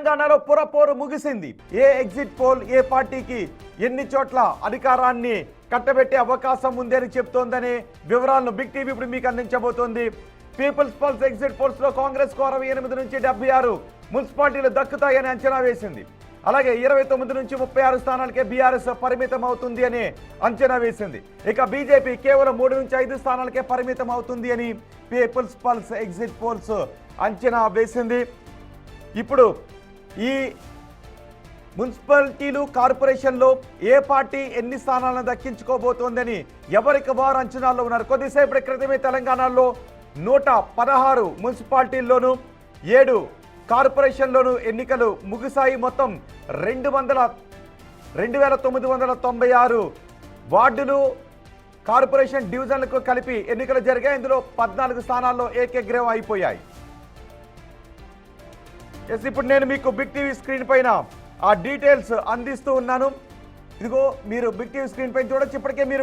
తెలంగాణలో పురపోరు ముగిసింది. ఏ exit poll ఏ పార్టీకి ఎన్ని చోట్ల అధికారాన్ని కట్టబెట్టే అవకాశం ఉంది అని చెప్తోందనే వివరాలను బిగ్ టీవీ ఇప్పుడు మీకు అందించబోతోంది. పీపుల్స్ పల్స్ ఎగ్జిట్ పోల్స్ లో కాంగ్రెస్ కు 68 నుంచి 76 మున్సిపాలిటీలు దక్కుతాయని అంచనా వేసింది. అలాగే 29 నుంచి 36 స్థానాలకే బీఆర్ఎస్ పరిమితం అవుతుంది అని అంచనా వేసింది. ఇక బీజేపీ కేవలం 3 నుంచి 5 స్థానాలకే పరిమితం అవుతుంది అని పీపుల్స్ పల్స్ ఎగ్జిట్ పోల్స్ అంచనా వేసింది. ఇప్పుడు ఈ మున్సిపాలిటీలు కార్పొరేషన్లో ఏ పార్టీ ఎన్ని స్థానాలను దక్కించుకోబోతోందని ఎవరికి వారు అంచనాల్లో ఉన్నారు. కొద్దిసేపటి క్రితమే తెలంగాణలో 116 మున్సిపాలిటీల్లోనూ 7 కార్పొరేషన్లోనూ ఎన్నికలు ముగిశాయి. మొత్తం 2996 వార్డులు కార్పొరేషన్ డివిజన్లకు కలిపి ఎన్నికలు జరిగాయి. ఇందులో 14 స్థానాల్లో ఏకగ్రీవం అయిపోయాయి. ఇప్పుడు నేను మీకు బిగ్ టీవీ స్క్రీన్ పైన ఆ డీటెయిల్స్ అందిస్తూ ఉన్నాను. ఇదిగో మీరు బిగ్ టీవీ స్క్రీన్ పైన చూడొచ్చు. ఇప్పటికే మీరు